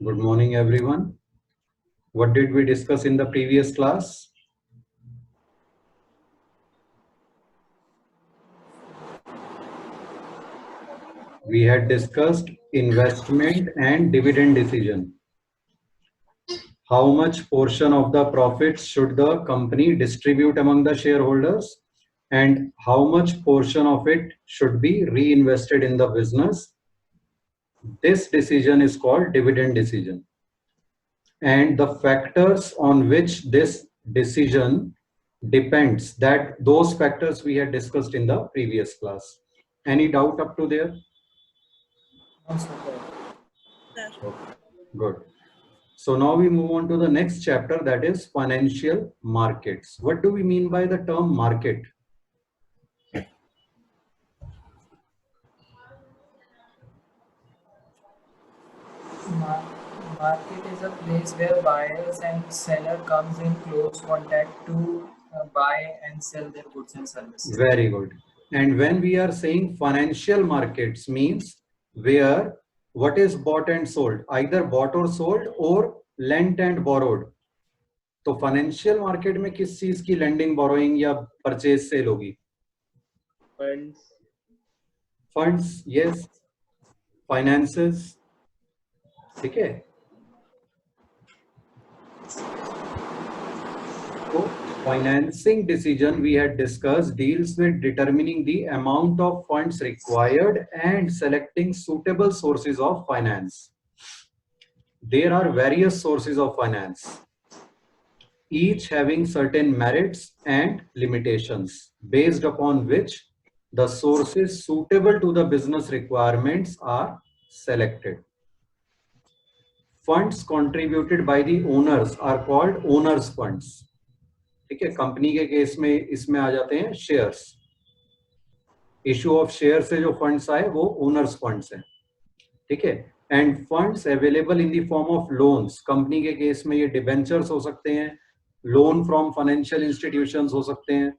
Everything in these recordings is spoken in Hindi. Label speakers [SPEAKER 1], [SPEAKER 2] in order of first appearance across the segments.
[SPEAKER 1] Good morning, everyone. What did we discuss in the previous class? We had discussed investment and dividend decision. How much portion of the profits should the company distribute among the shareholders, and how much portion of it should be reinvested in the business? This decision is called dividend decision. And the factors on which this decision depends, that those factors we had discussed in the previous class. Any doubt up to there? Okay, good. So now we move on to the next chapter, that is financial markets. What do we mean by the term market?
[SPEAKER 2] Market is a place where buyers and seller comes in close contact to buy and sell their goods and services.
[SPEAKER 1] Very good. And when we are saying financial markets, means where what is bought and sold, either bought or sold or lent and borrowed. तो फाइनेंशियल मार्केट में किस चीज की लेंडिंग बोरोइंग या परचेज सेल होगी? फंड्स, यस, फाइनेंसेस, ठीक है। तो financing decision we had discussed deals with determining the amount of funds required and selecting suitable sources of finance. There are various sources of finance, each having certain merits and limitations, based upon which the sources suitable to the business requirements are selected. Funds contributed by the owners are called owners funds. ठीक है, कंपनी के केस में इसमें आ जाते हैं शेयर्स, इशू ऑफ शेयर से जो फंड्स आए वो ओनर्स फंड्स हैं, ठीक है। End funds available in the form of loans, company के केस में ये डिबेंचर्स हो सकते हैं, लोन फ्रॉम फाइनेंशियल इंस्टीट्यूशंस हो सकते हैं,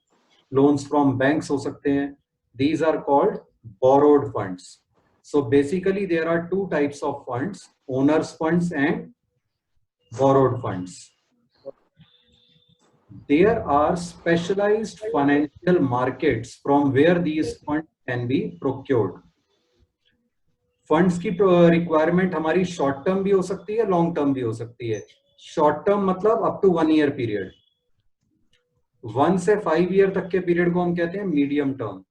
[SPEAKER 1] लोन्स फ्रॉम बैंक्स हो सकते हैं. These are called borrowed funds. So basically there are two types of funds, owners funds and borrowed funds. There are specialized financial markets from where these funds can be procured. Funds की रिक्वायरमेंट हमारी शॉर्ट टर्म भी हो सकती है, लॉन्ग टर्म भी हो सकती है. शॉर्ट टर्म मतलब अप टू 1 ईयर पीरियड, 1 से 5 ईयर तक के पीरियड को हम कहते हैं मीडियम टर्म,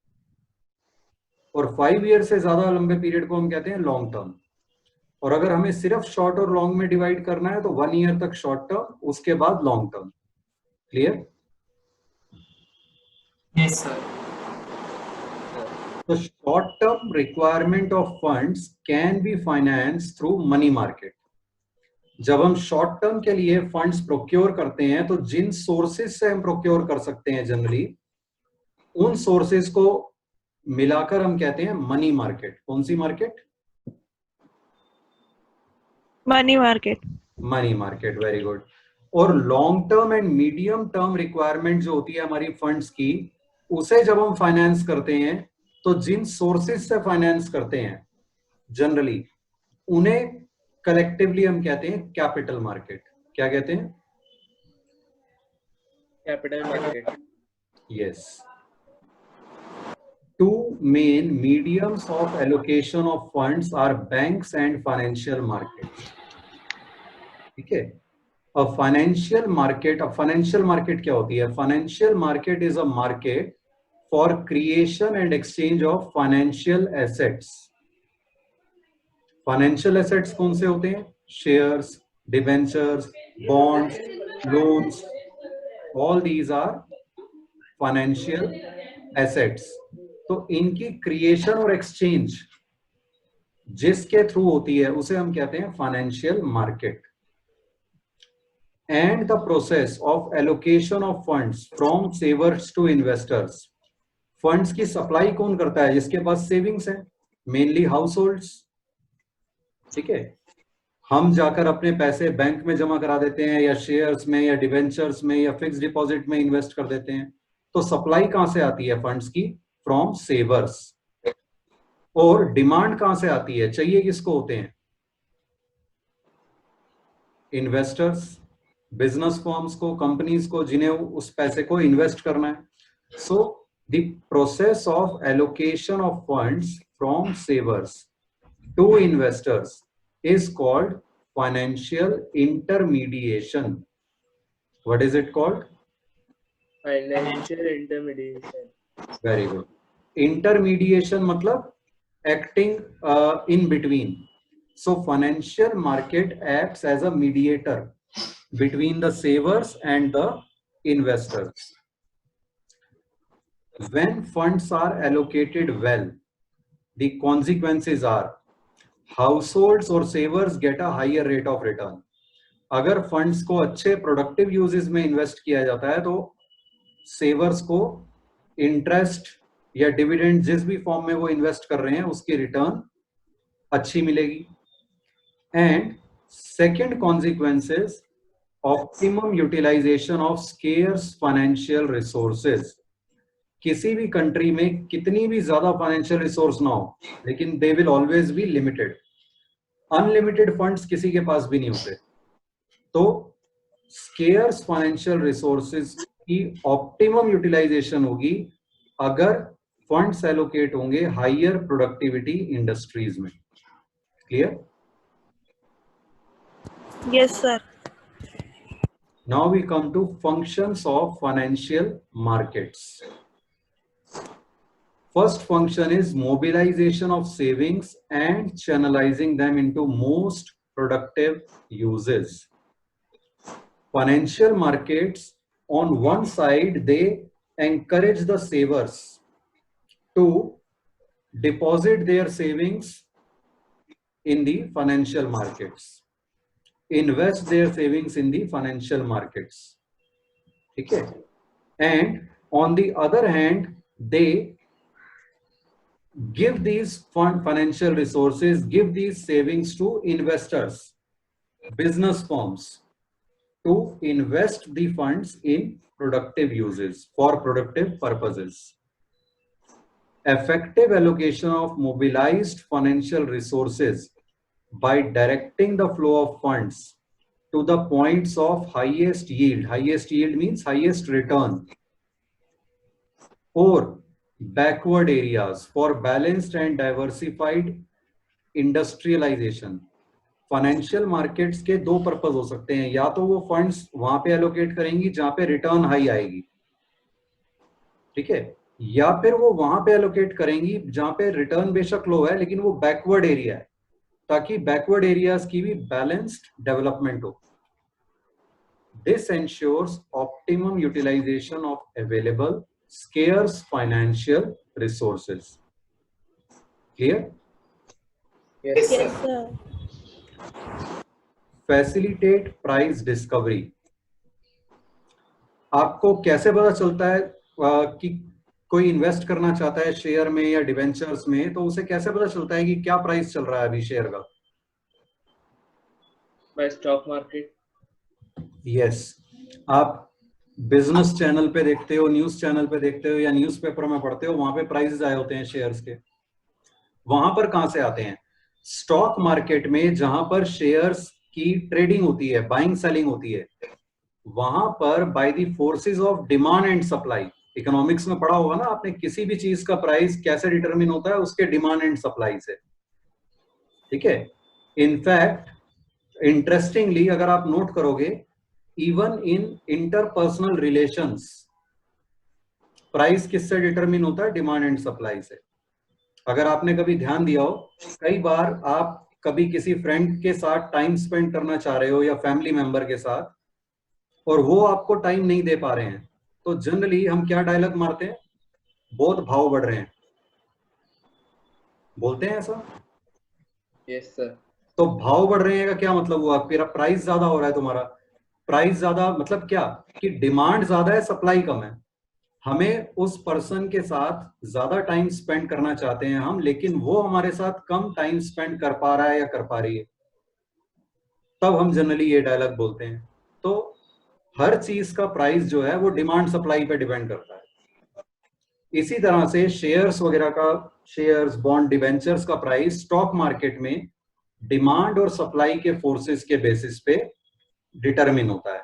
[SPEAKER 1] और 5 ईयर से ज्यादा लंबे पीरियड को हम कहते हैं लॉन्ग टर्म. और अगर हमें सिर्फ शॉर्ट और लॉन्ग में डिवाइड करना है तो 1 ईयर तक शॉर्ट टर्म, उसके बाद long term. Clear?
[SPEAKER 2] Yes, sir.
[SPEAKER 1] The short-term requirement of funds can be financed through money market. जब हम शॉर्ट टर्म के लिए फंड्स प्रोक्योर करते हैं तो जिन सोर्सेज से हम प्रोक्योर कर सकते हैं जनरली, उन सोर्सेज को मिलाकर हम कहते हैं मनी मार्केट. कौन सी market?
[SPEAKER 3] Money market.
[SPEAKER 1] Money market, very good. और long term and medium term requirement जो होती है हमारी फंड्स की, उसे जब हम फाइनेंस करते हैं तो जिन सोर्सेज से फाइनेंस करते हैं जनरली, उन्हें कलेक्टिवली हम कहते हैं कैपिटल मार्केट. क्या कहते हैं?
[SPEAKER 4] Capital market.
[SPEAKER 1] Yes. Two main mediums of allocation of funds are banks and financial markets. ठीक है. A financial market क्या होती है? Financial market is a market for creation and exchange of financial assets. Financial assets कौन से होते हैं? Shares, debentures, bonds, loans. All these are financial assets. तो इनकी क्रिएशन और एक्सचेंज जिसके थ्रू होती है उसे हम कहते हैं financial market. And the process of allocation of funds from savers to investors. Funds की सप्लाई कौन करता है? जिसके पास सेविंग्स है, मेनली हाउस होल्ड्स. ठीक है. हम जाकर अपने पैसे बैंक में जमा करा देते हैं, या शेयर्स में, या डिवेंचर्स में, या फिक्स डिपॉजिट में इन्वेस्ट कर देते हैं. तो सप्लाई कहां से आती है फंड्स की? फ्रॉम सेवर्स. और डिमांड कहां से आती है? चाहिए किसको होते हैं? इन्वेस्टर्स, बिजनेस फर्म्स को, कंपनीज को जिन्हें उस पैसे को इन्वेस्ट करना है. So the process of allocation of funds from savers to investors is called financial intermediation. What is it called?
[SPEAKER 4] Financial intermediation.
[SPEAKER 1] Very good. Intermediation मतलब acting in between. So financial market acts as a mediator between the savers and the investors. When funds are allocated well, the consequences are households और savers get a higher rate of return. अगर फंड्स को अच्छे प्रोडक्टिव यूजेस में इन्वेस्ट किया जाता है तो सेवर्स को इंटरेस्ट या डिविडेंड जिस भी फॉर्म में वो इन्वेस्ट कर रहे हैं उसकी रिटर्न अच्छी मिलेगी. And second consequences, optimum utilisation of scarce financial resources. किसी भी कंट्री में कितनी भी ज्यादा फाइनेंशियल रिसोर्स ना हो, लेकिन they will always be limited. Unlimited funds किसी के पास भी नहीं होते. तो स्केर्स फाइनेंशियल रिसोर्सेज की ऑप्टिमम यूटिलाइजेशन होगी अगर फंड्स एलोकेट होंगे हायर प्रोडक्टिविटी इंडस्ट्रीज में. Clear?
[SPEAKER 3] Yes, sir.
[SPEAKER 1] Now we come to functions of financial markets. First function is mobilization of savings and channelizing them into most productive uses. Financial markets, on one side, they encourage the savers to deposit their savings in the financial markets, invest their savings in the financial markets. Okay? And on the other hand, they give these financial resources, give these savings to investors, business firms, to invest the funds in productive uses for productive purposes. Effective allocation of mobilized financial resources by directing the flow of funds to the points of highest yield. Highest yield means highest return, or backward areas for balanced and diversified industrialization. Financial markets के दो पर्पस हो सकते हैं. या तो वो फंड्स वहां पे एलोकेट करेंगी जहां पे रिटर्न हाई आएगी, ठीक है, या फिर वो वहां पे एलोकेट करेंगी जहां पे रिटर्न बेशक लो है लेकिन वो बैकवर्ड एरिया है, ताकि बैकवर्ड एरियाज की भी बैलेंस्ड डेवलपमेंट हो. This ensures optimum utilisation of available scarce financial resources. Clear?
[SPEAKER 4] Yes, sir.
[SPEAKER 3] Yes, sir.
[SPEAKER 1] Facilitate price discovery. आपको कैसे पता चलता है कि कोई इन्वेस्ट करना चाहता है शेयर में या डिवेंचर्स में, तो उसे कैसे पता चलता है कि क्या प्राइस चल रहा है अभी शेयर का?
[SPEAKER 4] By stock market.
[SPEAKER 1] Yes. आप बिजनेस चैनल पे देखते हो, न्यूज चैनल पे देखते हो या न्यूज़पेपर में पढ़ते हो, वहां पे प्राइसेस आए होते हैं शेयर्स के. वहां पर कहां से आते हैं? स्टॉक मार्केट में, जहां पर शेयर्स की ट्रेडिंग होती है, बाइंग सेलिंग होती है, वहां पर by the forces of demand and supply. Economics में पढ़ा होगा ना आपने, किसी भी चीज का प्राइस कैसे डिटरमिन होता है? उसके डिमांड एंड सप्लाई से. ठीक है. इनफैक्ट इंटरेस्टिंगली अगर आप नोट करोगे, even in interpersonal relations price किससे डिटरमिन होता है? डिमांड एंड सप्लाई से. अगर आपने कभी ध्यान दिया हो, कई बार आप कभी किसी फ्रेंड के साथ टाइम स्पेंड करना चाह रहे हो या फैमिली मेंबर के साथ, और वो आपको टाइम नहीं दे पा रहे हैं, तो जनरली हम क्या डायलॉग मारते हैं? बहुत भाव बढ़ रहे हैं, बोलते हैं ऐसा?
[SPEAKER 4] Yes, sir.
[SPEAKER 1] तो भाव बढ़ रहे हैं का क्या मतलब हुआ? फिर प्राइस ज्यादा हो रहा है तुम्हारा. प्राइस ज्यादा मतलब क्या? कि डिमांड ज्यादा है, सप्लाई कम है. हमें उस पर्सन के साथ ज्यादा टाइम स्पेंड करना चाहते हैं हम, लेकिन वो हमारे साथ कम टाइम स्पेंड कर पा रहा है या कर पा रही है, तब हम जनरली ये डायलॉग बोलते हैं. तो हर चीज का प्राइस जो है वो डिमांड सप्लाई पे डिपेंड करता है. इसी तरह से शेयर्स वगैरह का, शेयर्स, बॉन्ड, डिवेंचर्स का प्राइस स्टॉक मार्केट में डिमांड और सप्लाई के फोर्सेस के बेसिस पे डिटरमिन होता है,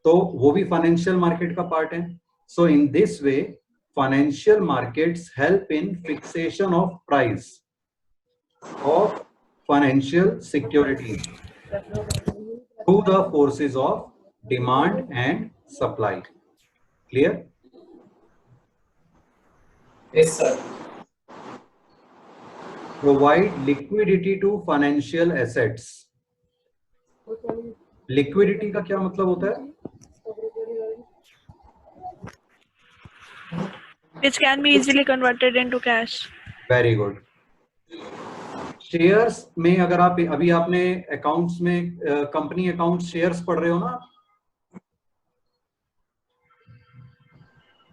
[SPEAKER 1] तो वो भी फाइनेंशियल मार्केट का पार्ट है. So in this way financial markets help in fixation of price of financial securities through the forces of demand and supply. Clear?
[SPEAKER 2] Yes, sir.
[SPEAKER 1] Provide liquidity to financial assets. Liquidity का क्या मतलब होता है?
[SPEAKER 3] Which can be easily converted into cash.
[SPEAKER 1] Very good. Shares में अगर आप अभी आपने अकाउंट्स में कंपनी अकाउंट शेयर्स पढ़ रहे हो ना?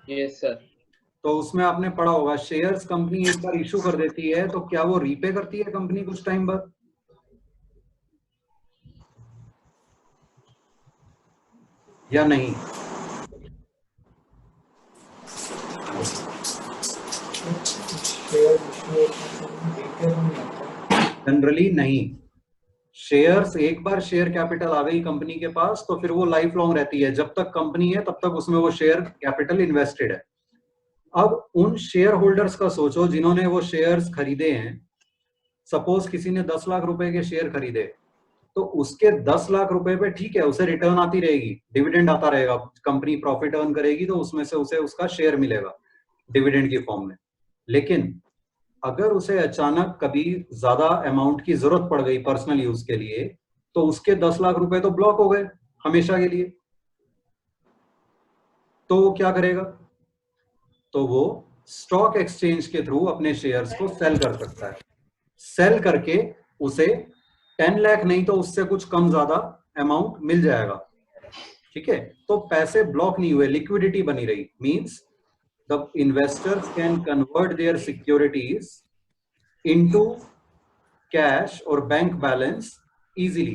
[SPEAKER 4] Yes, sir.
[SPEAKER 1] तो उसमें आपने पढ़ा होगा शेयर्स कंपनी एक बार इशू कर देती है तो क्या वो रीपे करती है कंपनी कुछ टाइम बाद? या नहीं? जनरली नहीं. शेयर्स एक बार शेयर कैपिटल आ गई कंपनी के पास तो फिर वो लाइफ लॉन्ग रहती है. जब तक कंपनी है तब तक उसमें वो शेयर कैपिटल इन्वेस्टेड है. अब उन शेयर होल्डर्स का सोचो जिन्होंने वो शेयर्स खरीदे हैं. सपोज किसी ने 10 लाख रुपए के शेयर खरीदे तो उसके 10 लाख रुपए पे ठीक है उसे रिटर्न आती रहेगी, डिविडेंड आता रहेगा, कंपनी प्रॉफिट अर्न करेगी तो उसमें से उसे उसका शेयर मिलेगा डिविडेंड की फॉर्म में. लेकिन अगर उसे अचानक कभी ज्यादा अमाउंट की जरूरत पड़ गई पर्सनल यूज के लिए तो उसके 10 लाख रुपए तो ब्लॉक हो गए हमेशा के लिए. तो वो क्या करेगा? तो वो स्टॉक एक्सचेंज के थ्रू अपने शेयर्स को सेल कर सकता है. सेल करके उसे 10 लाख नहीं तो उससे कुछ कम ज्यादा अमाउंट मिल जाएगा. ठीक है, तो पैसे ब्लॉक नहीं हुए, लिक्विडिटी बनी रही. Means the investors can convert their securities into cash or bank balance easily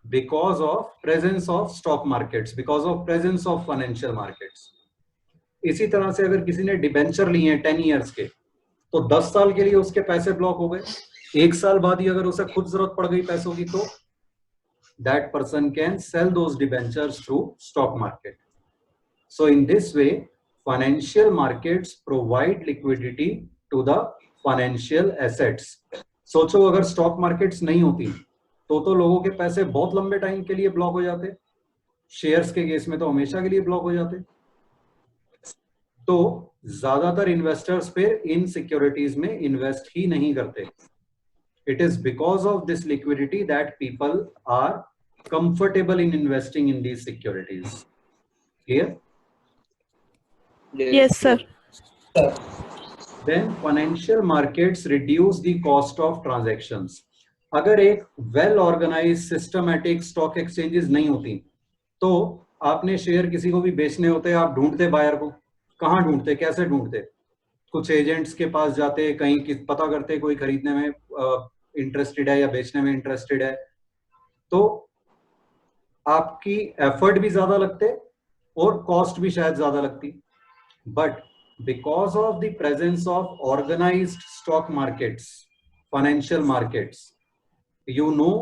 [SPEAKER 1] because of presence of stock markets, because of presence of financial markets. इसी तरह से अगर किसी ने डिबेंचर लिए हैं 10 इयर्स के तो 10 साल के लिए उसके पैसे ब्लॉक हो गए. एक साल बाद ही अगर उसे खुद जरूरत पड़ गई पैसों की तो that person can sell those debentures through stock market. So in this way financial markets provide liquidity to the financial assets. सोचो अगर स्टॉक मार्केट्स नहीं होती तो लोगों के पैसे बहुत लंबे टाइम के लिए ब्लॉक हो जाते. शेयर्स के केस में तो हमेशा के लिए ब्लॉक हो जाते. तो ज्यादातर इन्वेस्टर्स फिर इन सिक्योरिटीज में इन्वेस्ट ही नहीं करते. It is because of this liquidity that people are comfortable in investing in these securities. Clear?
[SPEAKER 3] Yes, sir.
[SPEAKER 1] Then financial markets reduce the cost of transactions. अगर एक well organized systematic stock exchanges नहीं होती तो आपने शेयर किसी को भी बेचने होते आप ढूंढते बायर को. कहाँ ढूंढते, कैसे ढूंढते? कुछ एजेंट्स के पास जाते, कहीं पता करते कोई खरीदने में इंटरेस्टेड है या बेचने में इंटरेस्टेड है. तो आपकी एफर्ट भी ज्यादा लगते और कॉस्ट भी शायद ज्यादा लगती. But because of the presence of organized stock markets, financial markets, you know,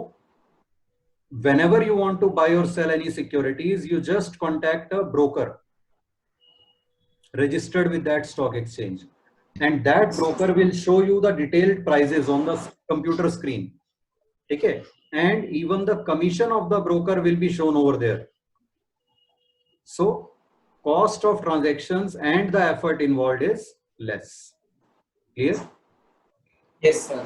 [SPEAKER 1] whenever you want to buy or sell any securities, you just contact a broker registered with that stock exchange, and that broker will show you the detailed prices on the computer screen. Okay, and even the commission of the broker will be shown over there. So cost of transactions and the effort involved is less. Clear?
[SPEAKER 2] Yes, sir.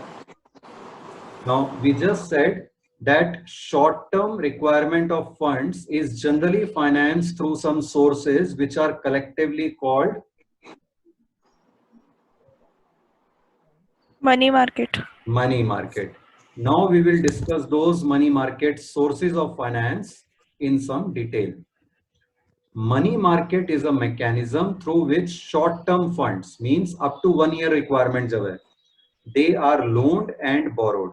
[SPEAKER 1] Now we just said that short-term requirement of funds is generally financed through some sources which are collectively called
[SPEAKER 3] Money market.
[SPEAKER 1] money market. Now we will discuss those money market sources of finance in some detail. Money market is a mechanism through which short-term funds, means up to 1 year requirement जब है, they are loaned and borrowed.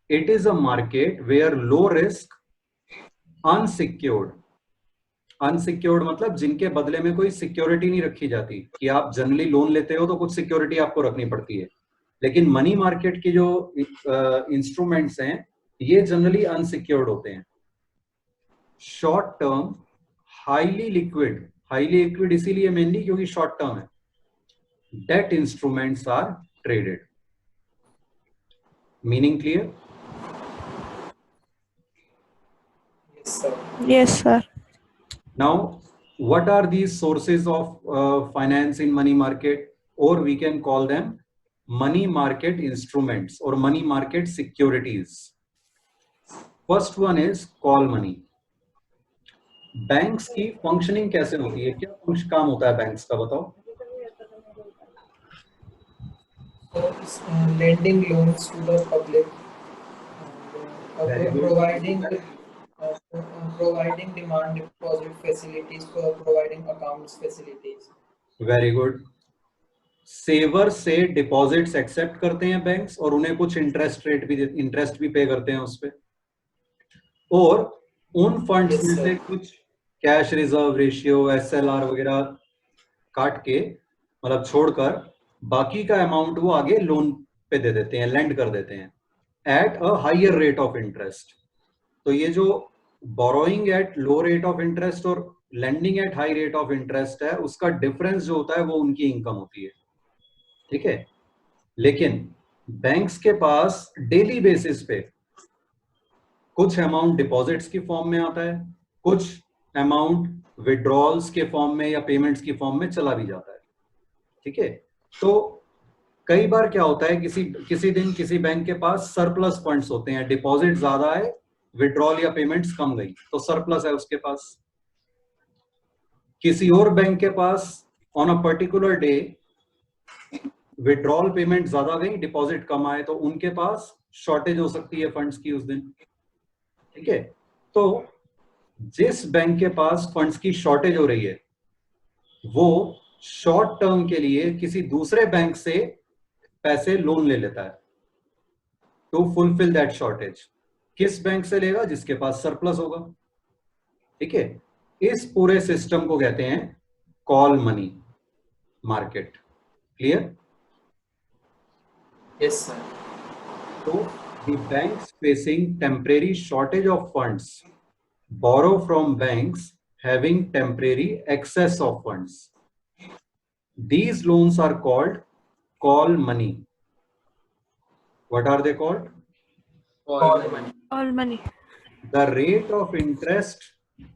[SPEAKER 1] It is a market where low risk, unsecured मतलब जिनके बदले में कोई सिक्योरिटी नहीं रखी जाती. कि आप जनरली लोन लेते हो तो कुछ सिक्योरिटी आपको रखनी पड़ती है, लेकिन मनी मार्केट की जो इंस्ट्रूमेंट्स हैं ये जनरली अनसिक्योर्ड होते हैं. शॉर्ट टर्म हाईली लिक्विड इसीलिए मेनली क्योंकि शॉर्ट टर्म है, debt instruments are traded. Meaning clear?
[SPEAKER 2] Yes, sir.
[SPEAKER 3] Yes, sir.
[SPEAKER 1] Now, what are these sources of finance in money market, or we can call them money market instruments or money market securities. First one is call money. Banks की फंक्शनिंग कैसे होती है, क्या काम होता है बैंक्स का, बताओ.
[SPEAKER 2] So, lending loans to the public,
[SPEAKER 1] Very good.
[SPEAKER 2] providing demand deposit facilities, for providing accounts facilities.
[SPEAKER 1] Very good. Saver से डिपॉजिट्स एक्सेप्ट करते हैं बैंक्स और उन्हें कुछ इंटरेस्ट भी पे करते हैं उस पे, और उन फंड्स
[SPEAKER 2] Yes,
[SPEAKER 1] में
[SPEAKER 2] sir.
[SPEAKER 1] से कुछ कैश रिजर्व रेशियो SLR वगैरह काट के, मतलब छोड़कर बाकी का अमाउंट वो आगे लोन पे दे देते हैं, लेंड कर देते हैं at a higher rate of interest. तो ये जो borrowing at low rate of interest और lending at high rate of interest है, उसका डिफरेंस जो होता है वो उनकी इनकम होती है. ठीक है. लेकिन बैंक्स के पास डेली बेसिस पे कुछ अमाउंट डिपॉजिट्स की फॉर्म में आता है, कुछ अमाउंट विड्रॉल्स के फॉर्म में या पेमेंट्स की फॉर्म में चला भी जाता है. ठीक है. तो कई बार क्या होता है, किसी दिन किसी बैंक के पास सरप्लस फंड्स होते हैं, डिपॉजिट ज्यादा है, विड्रॉल या पेमेंट्स कम गई, तो सरप्लस है उसके पास. किसी और बैंक के pass on a particular day withdrawal payment ज्यादा गई, डिपॉजिट कम आए, तो उनके पास शॉर्टेज हो सकती है फंड्स की उस दिन. ठीक है. तो जिस बैंक के पास फंड्स की शॉर्टेज हो रही है वो शॉर्ट टर्म के लिए किसी दूसरे बैंक से पैसे लोन ले लेता है टू फुलफिल दैट शॉर्टेज. किस बैंक से लेगा? जिसके पास सरप्लस होगा. ठीक है. इस पूरे सिस्टम को कहते हैं call money market. Clear?
[SPEAKER 2] Yes, sir.
[SPEAKER 1] So the banks facing temporary shortage of funds borrow from banks having temporary excess of funds. These loans are called call money. What are they called?
[SPEAKER 2] Call money.
[SPEAKER 3] All money.
[SPEAKER 1] The rate of interest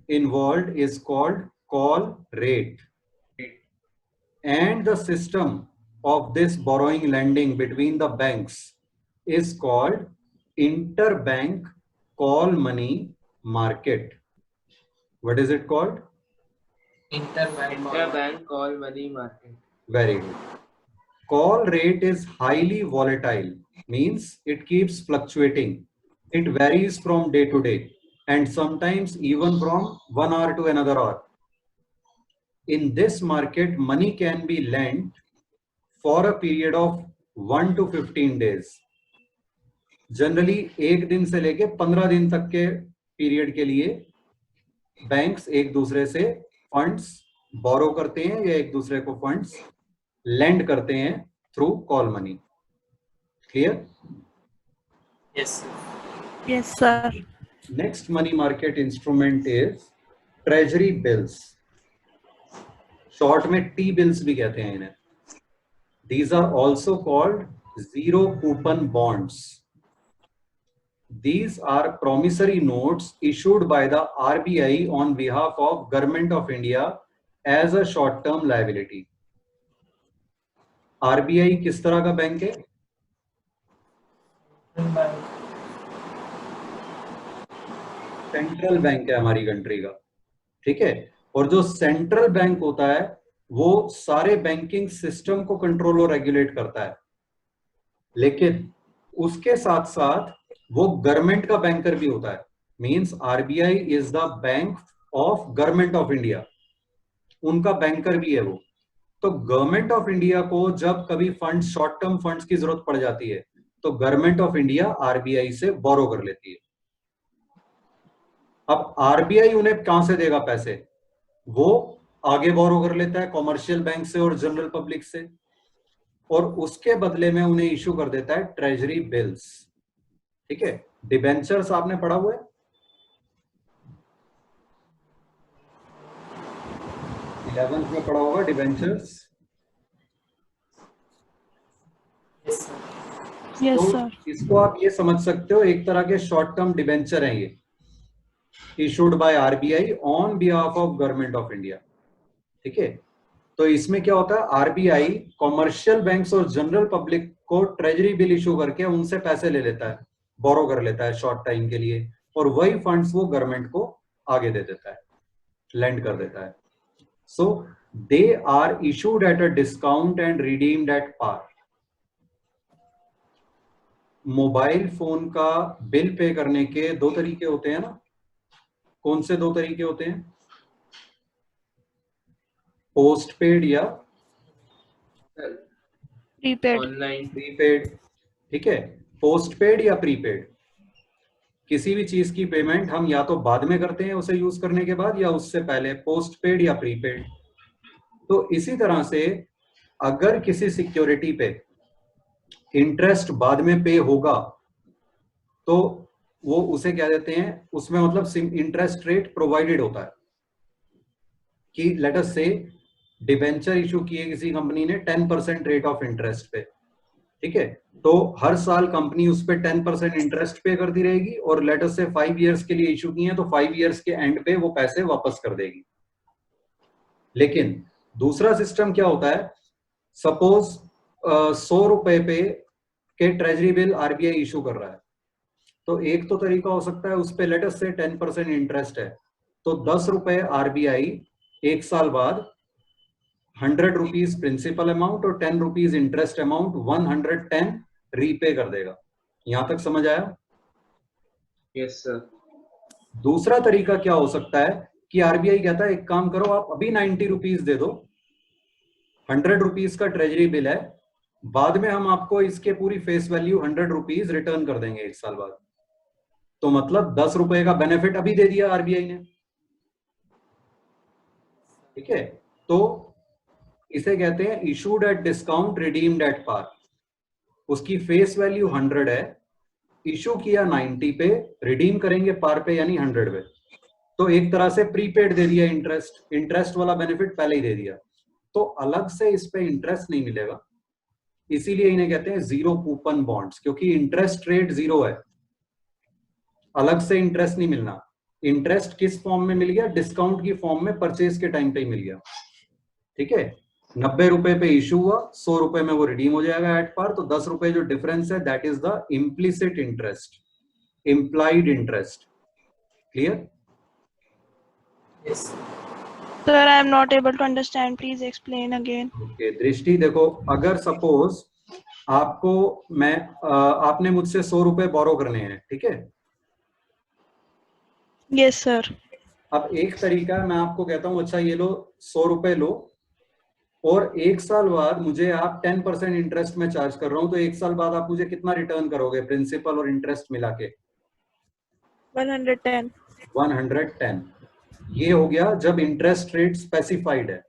[SPEAKER 1] involved is called call rate. And the system of this borrowing lending between the banks is called interbank call money market. What is it called?
[SPEAKER 4] Interbank call money market.
[SPEAKER 1] Very good. Call rate is highly volatile, means it keeps fluctuating. It varies from day to day and sometimes even from 1 hour to another hour. In this market, money can be lent for a period of 1 to 15 days. Generally 1 दिन से लेके 15 दिन तक के पीरियड के लिए बैंक्स एक दूसरे से फंड्स बोरो करते हैं या एक दूसरे को फंड्स लेंड करते हैं through call money. Clear?
[SPEAKER 2] Yes, sir.
[SPEAKER 3] Yes, sir.
[SPEAKER 1] Next money market instrument is treasury bills. Short में टी बिल्स भी कहते हैं इन्हें. These are also called zero coupon bonds. These are promissory notes issued by the RBI on behalf of Government of India as a short-term liability. RBI किस तरह का बैंक है?
[SPEAKER 2] Bank.
[SPEAKER 1] सेंट्रल बैंक है हमारी कंट्री का. ठीक है. और जो सेंट्रल बैंक होता है वो सारे बैंकिंग सिस्टम को कंट्रोल और रेगुलेट करता है, लेकिन उसके साथ साथ वो गवर्नमेंट का बैंकर भी होता है. Means RBI is the bank of government of India, उनका बैंकर भी है वो. तो गवर्नमेंट ऑफ इंडिया को जब कभी फंड शॉर्ट टर्म फंड्स की जरूरत पड़ जाती है तो गवर्नमेंट ऑफ इंडिया आरबीआई से बोरो कर लेती है. अब आरबीआई उन्हें कहां से देगा पैसे? वो आगे बोरो कर लेता है कॉमर्शियल बैंक से और जनरल पब्लिक से, और उसके बदले में उन्हें इशू कर देता है ट्रेजरी बिल्स. ठीक है. डिबेंचर्स आपने पढ़ा हुआ है? 11th में पढ़ा होगा डिबेंचर्स।
[SPEAKER 2] Yes, sir.
[SPEAKER 3] Yes,
[SPEAKER 1] तो
[SPEAKER 3] sir.
[SPEAKER 1] इसको आप ये समझ सकते हो, एक तरह के शॉर्ट टर्म डिबेंचर हैं ये, issued by RBI on behalf of government of India. ठीक है, तो इसमें क्या होता है, आरबीआई कॉमर्शियल बैंक्स और जनरल पब्लिक को ट्रेजरी बिल इशू करके उनसे पैसे ले लेता है, बोरो कर लेता है शॉर्ट टाइम के लिए, और वही फंड्स वो गवर्नमेंट को आगे दे देता है, लेंड कर देता है। So they are issued at a discount and redeemed at par. Mobile phone का बिल पे करने के दो तरीके होते हैं ना, कौन से दो तरीके होते हैं, पोस्ट पेड या
[SPEAKER 3] Prepaid.
[SPEAKER 4] Online
[SPEAKER 1] prepaid. ठीक है, पोस्ट पेड या प्रीपेड, किसी भी चीज की पेमेंट हम या तो बाद में करते हैं उसे यूज करने के बाद, या उससे पहले, पोस्ट पेड या प्रीपेड। तो इसी तरह से अगर किसी सिक्योरिटी पे इंटरेस्ट बाद में पे होगा तो वो उसे क्या देते हैं, उसमें मतलब इंटरेस्ट रेट प्रोवाइडेड होता है कि लेट अस से डिबेंचर इशू किए किसी कंपनी ने 10% रेट ऑफ इंटरेस्ट पे। ठीक है, तो हर साल कंपनी उस पे 10% इंटरेस्ट पे करती रहेगी, और लेट अस से 5 इयर्स के लिए इशू किए हैं तो 5 इयर्स के एंड पे वो पैसे वापस कर देगी। लेकिन दूसरा सिस्टम क्या होता है, सपोज 100 रुपए पे के ट्रेजरी बिल आरबीआई इशू कर रहा है, तो एक तो तरीका हो सकता है उस पे लेट अस से 10% इंटरेस्ट है, तो 10 रुपए आरबीआई एक साल बाद 100 रुपीज प्रिंसिपल अमाउंट और 10 रुपीज इंटरेस्ट अमाउंट 110 रीपे कर देगा। यहां तक समझ आया?
[SPEAKER 4] Yes sir.
[SPEAKER 1] दूसरा तरीका क्या हो सकता है कि आरबीआई कहता है एक काम करो, आप अभी 90 रुपीज दे दो, 100 रुपीज का ट्रेजरी बिल है, बाद में हम आपको इसके पूरी फेस वैल्यू 100 रुपीज रिटर्न कर देंगे एक साल बाद। तो मतलब 10 रुपए का बेनिफिट अभी दे दिया आरबीआई ने। ठीक है, तो इसे कहते हैं issued at discount redeemed at par. उसकी फेस वैल्यू 100 है, इशू किया 90 पे, रिडीम करेंगे पार पे यानी 100 पे, तो एक तरह से प्रीपेड दे दिया इंटरेस्ट, इंटरेस्ट वाला बेनिफिट पहले ही दे दिया, तो अलग से इस पे इंटरेस्ट नहीं मिलेगा। इसीलिए इन्हें कहते हैं जीरो कूपन बॉन्ड्स, क्योंकि इंटरेस्ट रेट जीरो है, अलग से इंटरेस्ट नहीं मिलना। इंटरेस्ट किस फॉर्म में मिल गया, डिस्काउंट की फॉर्म में परचेज के टाइम पे ही मिल गया। ठीक है, 90 रुपए पे इशू हुआ, 100 रुपए में वो रिडीम हो जाएगा एट पार, तो 10 रुपए जो डिफरेंस है that is the implicit interest, implied interest. Clear?
[SPEAKER 2] Yes.
[SPEAKER 3] Sir, I am not able to understand. Please explain again.
[SPEAKER 1] Okay, दृष्टि देखो, अगर सपोज आपको मैं आपने मुझसे 100 रुपए बोरो करने हैं, ठीक है,
[SPEAKER 3] Yes, sir.
[SPEAKER 1] अब एक तरीका है, मैं आपको कहता हूं अच्छा ये लो 100 रुपए लो, और एक साल बाद मुझे आप 10% इंटरेस्ट में चार्ज कर रहा हूं, तो एक साल बाद आप मुझे कितना रिटर्न करोगे प्रिंसिपल और इंटरेस्ट मिला के?
[SPEAKER 3] 110.
[SPEAKER 1] 110। ये हो गया जब इंटरेस्ट रेट स्पेसिफाइड है।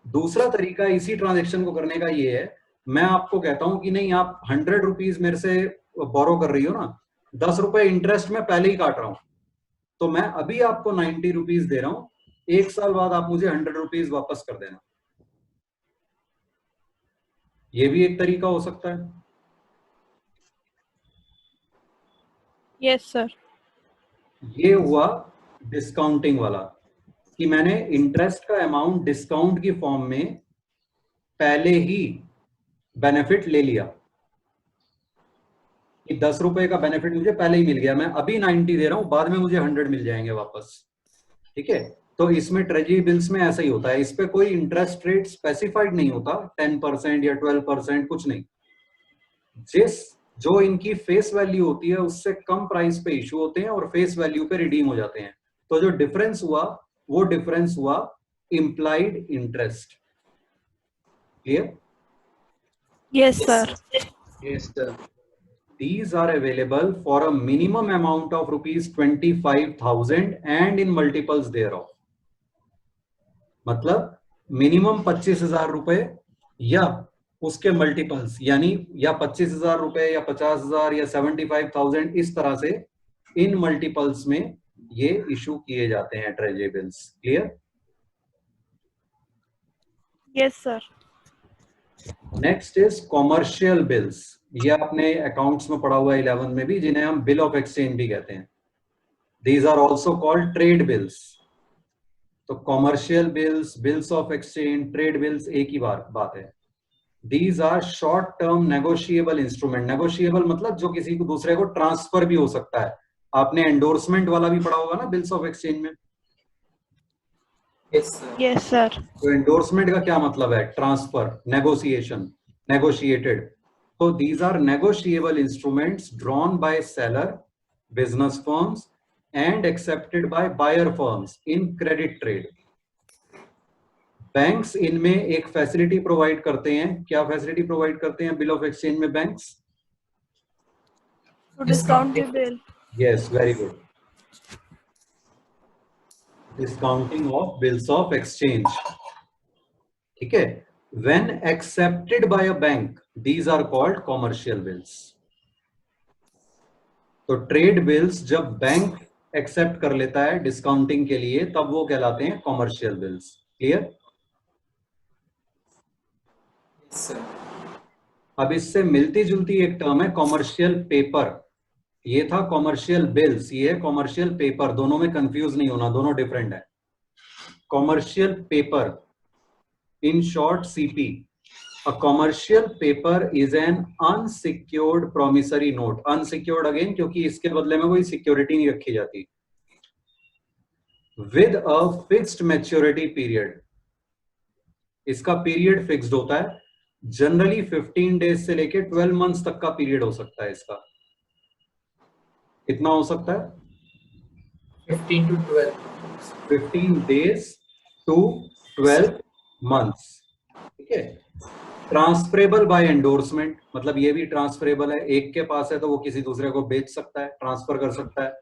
[SPEAKER 1] दूसरा तरीका इसी ट्रांजेक्शन को करने का ये है, मैं आपको कहता हूं कि नहीं आप 100 रुपीज मेरे से बोरो कर रही हो ना, 10 रुपए इंटरेस्ट में पहले ही काट रहा हूं, तो मैं अभी आपको 90 रुपीज दे रहा हूं, एक साल बाद आप मुझे 100 रुपीज वापस कर देना। ये भी एक तरीका हो सकता है।
[SPEAKER 3] Yes, sir.
[SPEAKER 1] ये हुआ डिस्काउंटिंग वाला, कि मैंने इंटरेस्ट का अमाउंट डिस्काउंट की फॉर्म में पहले ही बेनिफिट ले लिया, कि 10 रुपए का बेनिफिट मुझे पहले ही मिल गया, मैं अभी 90 दे रहा हूं, बाद में मुझे 100 मिल जाएंगे वापस। ठीक है, तो इसमें ट्रेजरी बिल्स में ऐसा ही होता है, इस पे कोई इंटरेस्ट रेट स्पेसिफाइड नहीं होता, 10% या 12%, कुछ नहीं, जो इनकी फेस वैल्यू होती है उससे कम प्राइस पे इशू होते हैं और फेस वैल्यू पे रिडीम हो जाते हैं। तो जो डिफरेंस हुआ वो डिफरेंस हुआ implied interest. Clear?
[SPEAKER 3] Yes, sir.
[SPEAKER 4] Yes sir.
[SPEAKER 1] These are available for a minimum amount of rupees 25,000 and in multiples thereof. मतलब मिनिमम 25,000 रुपए या उसके मल्टीपल्स, यानी या 25,000 रुपए या 50,000 या 75,000, इस तरह से इन मल्टीपल्स में ये इशू किए जाते हैं treasury bills. Clear?
[SPEAKER 3] Yes, sir.
[SPEAKER 1] Next is commercial bills. ये आपने अकाउंट्स में पढ़ा हुआ है 11 में भी, जिन्हें हम बिल ऑफ एक्सचेंज भी कहते हैं. These are also called trade bills. तो commercial bills, bills of exchange, trade bills एक ही बात है. These are short term negotiable instrument. Negotiable मतलब जो किसी को दूसरे को ट्रांसफर भी हो सकता है. आपने एंडोर्समेंट वाला भी पढ़ा होगा ना बिल्स ऑफ एक्सचेंज में.
[SPEAKER 2] Yes, sir.
[SPEAKER 3] Yes, sir.
[SPEAKER 1] तो एंडोर्समेंट का क्या मतलब है? Transfer, negotiation, negotiated. तो these are negotiable instruments drawn by seller, business firms and accepted by buyer firms in credit trade. Banks इनमें एक फैसिलिटी प्रोवाइड करते हैं. क्या फैसिलिटी प्रोवाइड करते हैं बिल ऑफ एक्सचेंज में banks?
[SPEAKER 3] To discount the bill.
[SPEAKER 1] Yes, very good. Discounting of bills of exchange. ठीक है. When accepted by a bank, these are called commercial bills. तो ट्रेड बिल्स जब बैंक एक्सेप्ट कर लेता है डिस्काउंटिंग के लिए, तब वो कहलाते हैं commercial bills. Clear?
[SPEAKER 2] Yes, sir.
[SPEAKER 1] अब इससे मिलती जुलती एक टर्म है कॉमर्शियल पेपर. ये था कॉमर्शियल बिल्स, ये है कॉमर्शियल पेपर. दोनों में कंफ्यूज नहीं होना, दोनों डिफरेंट है. Commercial paper, in short CP. A commercial paper is an unsecured promissory note. Unsecured again क्योंकि इसके बदले में कोई सिक्योरिटी नहीं रखी जाती. With a fixed maturity period. इसका पीरियड फिक्स्ड होता है. जनरली 15 डेज से लेके 12 मंथ्स तक का पीरियड हो सकता है इसका. कितना हो सकता है?
[SPEAKER 2] 15 to 12.
[SPEAKER 1] 15 days to 12 months. ठीक है. ट्रांसफरेबल बाय एंडोर्समेंट, मतलब ये भी ट्रांसफरेबल है. एक के पास है तो वो किसी दूसरे को बेच सकता है, ट्रांसफर कर सकता है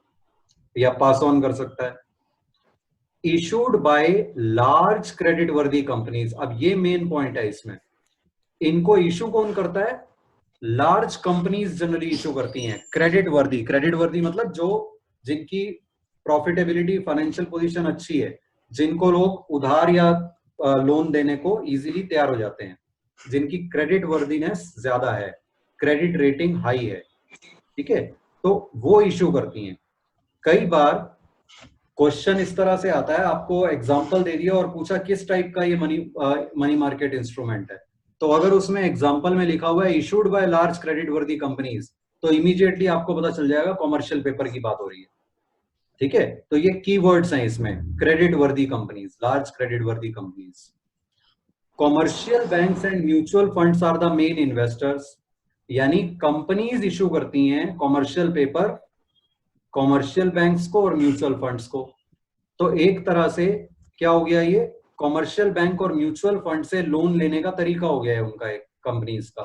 [SPEAKER 1] या पास ऑन कर सकता है. Issued by large credit worthy companies. अब ये मेन पॉइंट है इसमें. इनको इशू कौन करता है? लार्ज कंपनीज जनरली इशू करती हैं. क्रेडिट वर्दी, क्रेडिट वर्दी मतलब जो जिनकी प्रॉफिटेबिलिटी, फाइनेंशियल पोजीशन अच्छी है, जिनको लोग उधार या लोन देने को इजीली तैयार हो जाते हैं, जिनकी क्रेडिट वर्दीनेस ज्यादा है, क्रेडिट रेटिंग हाई है. ठीक है. तो वो इशू करती हैं. कई बार क्वेश्चन इस तरह से आता है, आपको एग्जांपल दे दिया और पूछा किस टाइप का ये मनी मार्केट इंस्ट्रूमेंट है. तो अगर उसमें एग्जांपल में लिखा हुआ है issued by large credit worthy companies, तो इमीडिएटली आपको पता चल जाएगा कॉमर्शियल पेपर की बात हो रही है. ठीक है. तो ये कीवर्ड्स हैं इसमें, credit worthy companies, large credit worthy companies. Commercial banks and mutual funds are the main investors. यानी कंपनीज इशू करती हैं कॉमर्शियल पेपर कॉमर्शियल बैंक्स को और म्यूचुअल फंड्स को. तो एक तरह से क्या हो गया, ये कॉमर्शियल बैंक और म्यूचुअल फंड से लोन लेने का तरीका हो गया है उनका, एक कंपनीज का.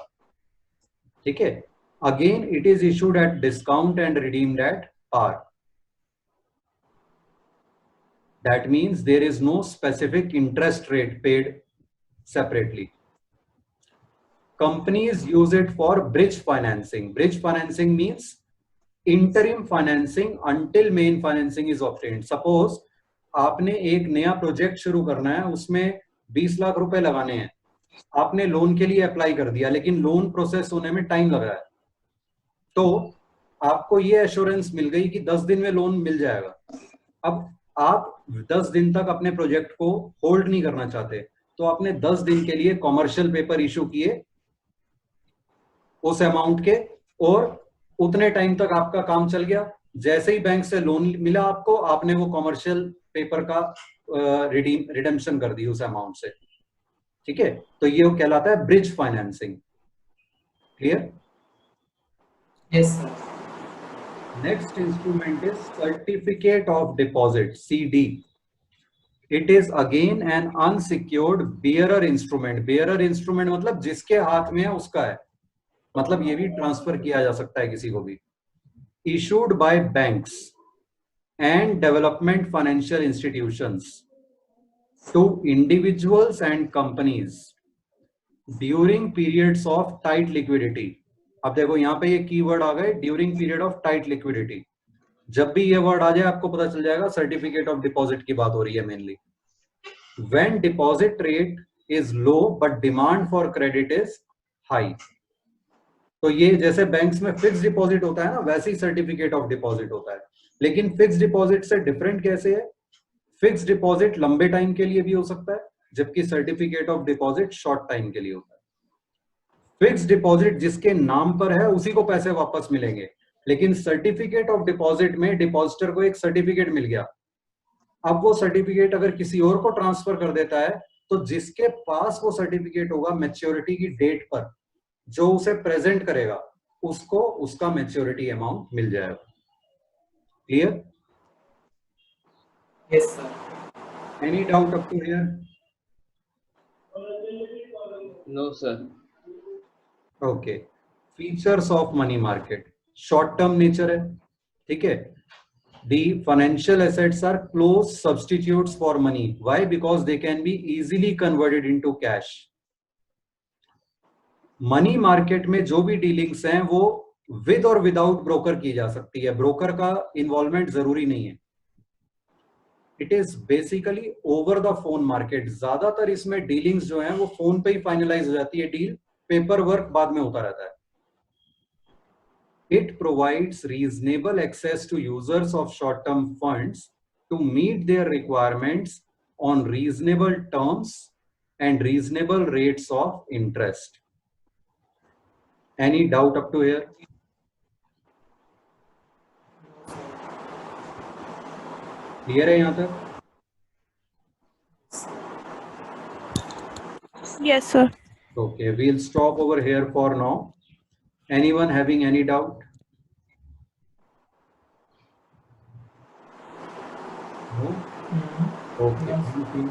[SPEAKER 1] ठीक है. Again it is issued at discount and redeemed at par. That means there is no specific interest rate paid separately. Companies use it for bridge financing. Bridge financing means interim financing until main financing is obtained. Suppose आपने एक नया प्रोजेक्ट शुरू करना है, उसमें 20 लाख रुपए लगाने हैं. आपने लोन के लिए अप्लाई कर दिया, लेकिन लोन प्रोसेस होने में टाइम लग रहा है. तो आपको ये एश्योरेंस मिल गई कि 10 दिन में लोन मिल जाएगा. अब आप 10 दिन तक अपने प्रोजेक्ट को होल्ड नहीं करना चाहते, तो आपने 10 दिन के लिए कॉमर्शियल पेपर इशू किए उस अमाउंट के, और उतने टाइम तक आपका काम चल गया. जैसे ही बैंक से लोन मिला आपको, आपने वो कॉमर्शियल पेपर का रिडेम्पशन कर दी उस अमाउंट से. ठीक है. तो ये कहलाता है bridge financing. Clear?
[SPEAKER 2] Yes, sir.
[SPEAKER 1] Next instrument is certificate of deposit, CD. It is again an unsecured bearer instrument. Bearer instrument मतलब जिसके हाथ में है उसका है, मतलब ये भी ट्रांसफर किया जा सकता है किसी को भी. Issued by banks and development financial institutions to individuals and companies during periods of tight liquidity. अब देखो यहाँ पे ये कीवर्ड आ गए, during period of tight liquidity. जब भी ये वर्ड आ जाए आपको पता चल जाएगा सर्टिफिकेट ऑफ डिपॉजिट की बात हो रही है mainly. When deposit rate is low but demand for credit is high. तो ये जैसे बैंक्स में फिक्स डिपॉजिट होता है ना, वैसे ही सर्टिफिकेट ऑफ डिपॉजिट होता है. लेकिन फिक्स डिपॉजिट से डिफरेंट कैसे है? फिक्स डिपॉजिट लंबे टाइम के लिए भी हो सकता है, जबकि certificate of deposit short time के लिए होता है. फिक्स डिपॉजिट जिसके नाम पर है उसी को पैसे वापस मिलेंगे, लेकिन सर्टिफिकेट ऑफ डिपॉजिट में डिपॉजिटर को एक सर्टिफिकेट मिल गया. अब वो सर्टिफिकेट अगर किसी और को ट्रांसफर कर देता है तो जिसके पास वो सर्टिफिकेट होगा मैच्योरिटी की डेट पर, जो उसे प्रेजेंट करेगा, उसको उसका मैच्योरिटी अमाउंट मिल जाएगा. Clear?
[SPEAKER 2] Yes, sir.
[SPEAKER 1] Any doubt up to here?
[SPEAKER 4] No, sir.
[SPEAKER 1] Okay. Features of money market short term nature है. ठीक है. The financial assets are close substitutes for money. Why? Because they can be easily converted into cash. Money market में जो भी डीलिंग्स हैं वो विद और विदाउट ब्रोकर की जा सकती है. ब्रोकर का इन्वॉल्वमेंट जरूरी नहीं है. It is basically over the phone market. ज्यादातर इसमें डीलिंग्स जो हैं वो फोन पे ही फाइनलाइज हो जाती है. डील पेपर वर्क बाद में होता रहता है. It provides reasonable access to users of short-term funds to meet their requirements on reasonable terms and reasonable rates of interest. Any doubt up to here? Clear है यहाँ तक?
[SPEAKER 3] Yes, sir.
[SPEAKER 1] Okay, we'll stop over here for now. Anyone having any doubt? No? Okay, thank you.